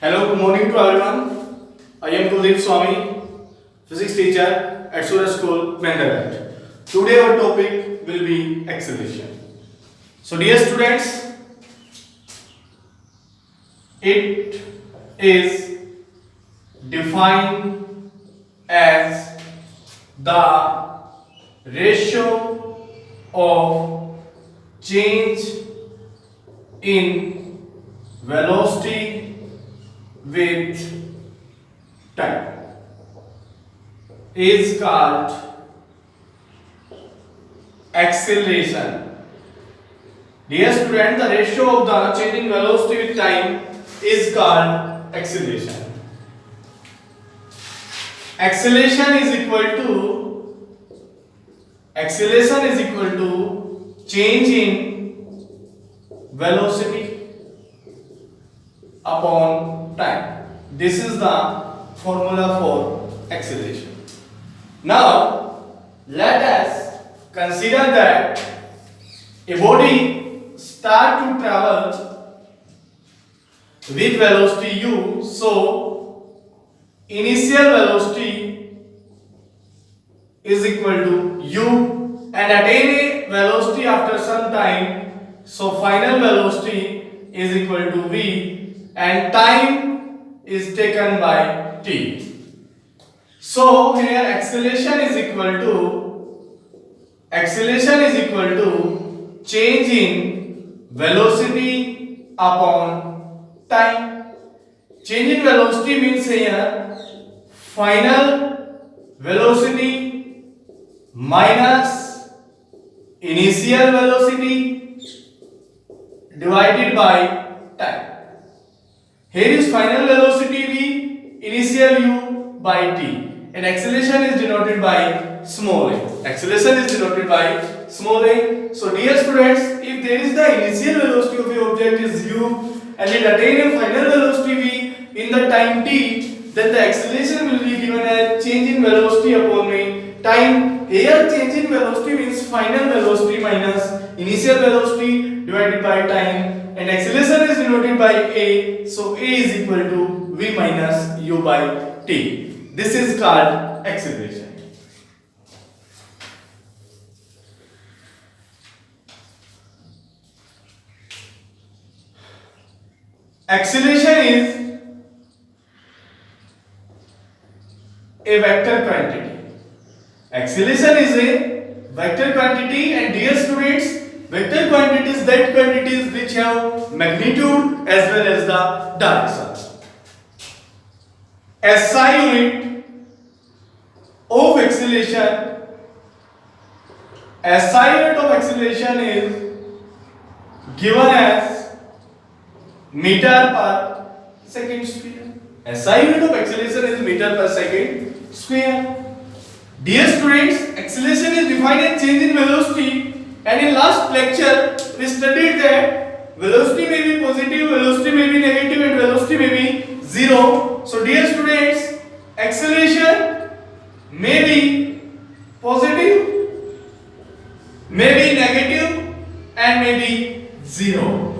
Hello, good morning to everyone. I am Kuldeep Swami, physics teacher at Suraj School, Bangalore. Today our topic will be acceleration. So dear students, it is defined as the ratio of change in velocity with time is called acceleration. Dear student, the ratio of the change in velocity with time is called acceleration. Acceleration is equal to change in velocity upon time. This is the formula for acceleration. Now let us consider that a body start to travel with velocity u. So initial velocity is equal to u and attain a velocity after some time. So final velocity is equal to v and time is taken by t. So here acceleration is equal to change in velocity upon time. Change in velocity means here final velocity minus initial velocity divided by time. Here is final velocity v, initial u by t, and acceleration is denoted by small a. Acceleration is denoted by small a. So dear students, if there is the initial velocity of a object is u and it attain a final velocity v in the time t, then the acceleration will be given as change in velocity upon time. Here change in velocity means final velocity minus initial velocity divided by time, and acceleration is denoted by a. So a is equal to v minus u by t. This is called acceleration. Acceleration is a vector quantity. Acceleration is a vector quantity, and dear students, vector quantities that quantities which have magnitude as well as the direction. SI unit of acceleration, SI unit of acceleration is given as meter per second square. SI unit of acceleration is meter per second square. Dear students, acceleration is defined as change in velocity, and in last lecture we studied that velocity may be positive, velocity may be negative, and velocity may be zero. So dear students, acceleration may be positive, may be negative, and may be zero,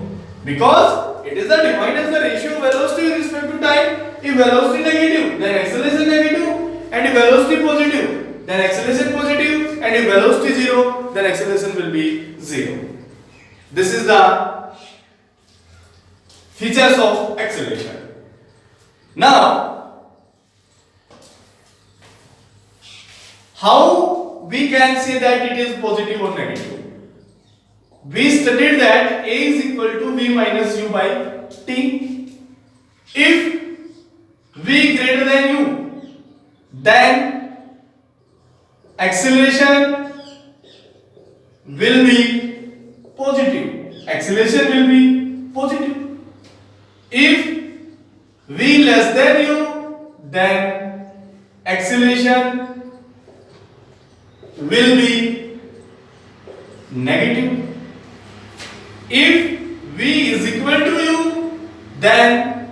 because it is defined as the ratio of velocity with respect to time. If velocity negative, then acceleration negative, and if velocity positive, then acceleration positive, and if velocity zero, then acceleration will be zero. This is the features of acceleration. Now, how we can say that it is positive or negative? We studied that a is equal to v minus u by t. If v greater than u, then acceleration will be positive. Acceleration will be positive. If v less than u, then acceleration will be negative. If v is equal to u, then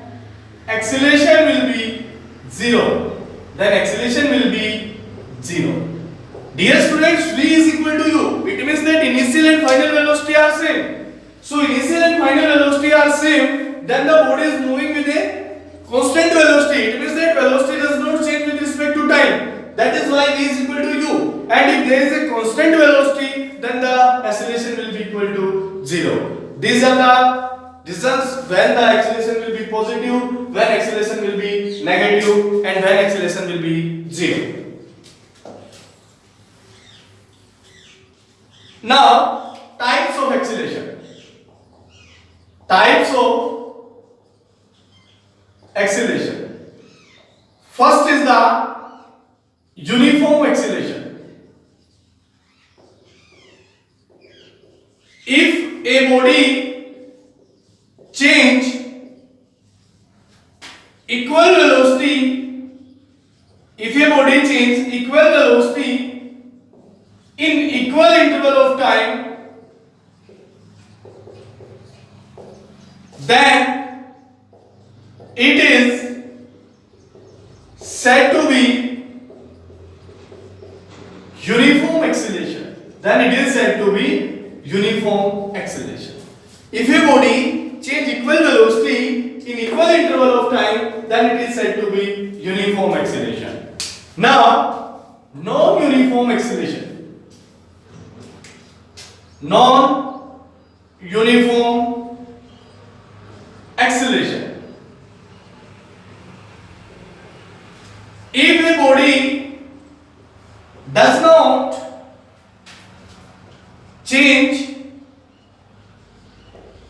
acceleration will be zero. Then acceleration will be zero. Dear students, v is equal to u. It means that initial and final velocity are same. So initial and final velocity are same. Then the body is moving with a constant velocity, it means that velocity does not change with respect to time. That is why v is equal to u. And if there is a constant velocity, then the acceleration will be equal to 0. These are the reasons when the acceleration will be positive, when acceleration will be negative, and when acceleration will be 0. Now, types of acceleration. Types of acceleration. First is the uniform acceleration. If a body change equal velocity, if a body change equal velocity in equal interval of time, then it is said to be uniform acceleration. Then it is said to be uniform acceleration. If a body change equal velocity in equal interval of time, then it is said to be uniform acceleration. Now, non-uniform acceleration. Non-uniform acceleration. If a body does not change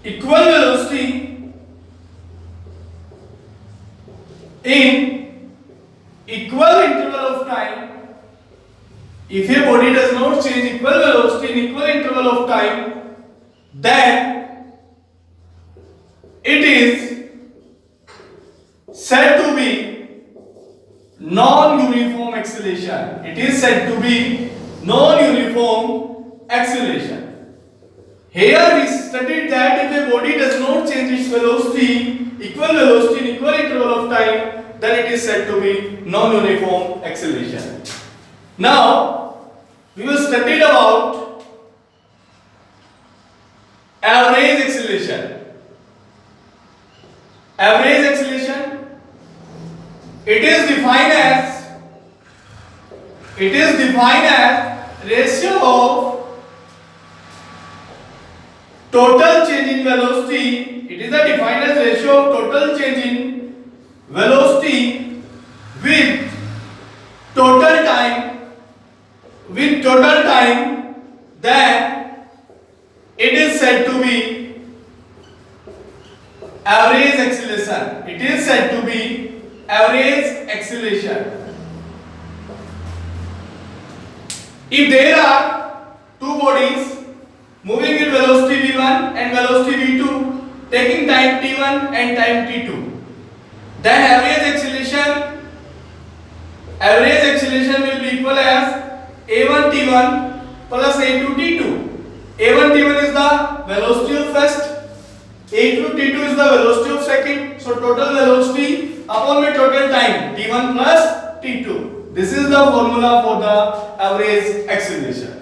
equal velocity in equal interval of time, if a body does not change equal velocity in equal interval of time, then it is said to be non-uniform acceleration. It is said to be non-uniform acceleration. Here we studied that if a body does not change its velocity, equal velocity in equal interval of time, then it is said to be non-uniform acceleration. Now, we will study about average acceleration. Average acceleration, it is defined as ratio of total change in velocity. It is defined as ratio of total change in velocity with total time. Then it is said to be average acceleration. It is said to be average acceleration. If there are two bodies moving with velocity v1 and velocity v2, taking time t1 and time t2, then average acceleration will be equal as a1 t1 plus a2 t2. a1 t1 is the velocity of first, a2 t2 is the velocity of second. So total velocity upon my total time t1 plus t2. This is the formula for the average acceleration.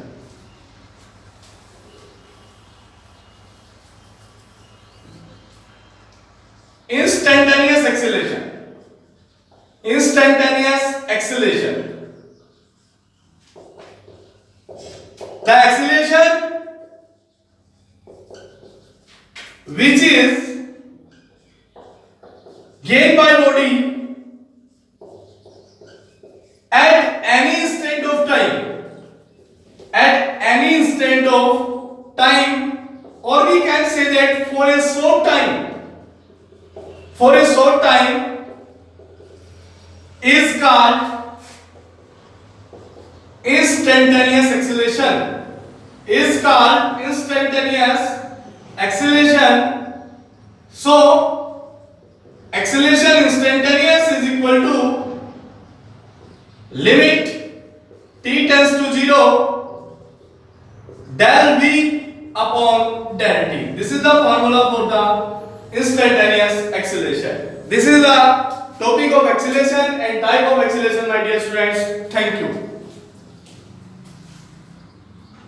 Instantaneous acceleration. Instantaneous acceleration. The acceleration which is gained by body at any instant of time, or we can say that for a short time is called instantaneous acceleration. So acceleration instantaneous is equal to limit t tends to 0 del v upon del t. This is the formula for the instantaneous acceleration. This is the topic of acceleration and type of acceleration, my dear students. Thank you.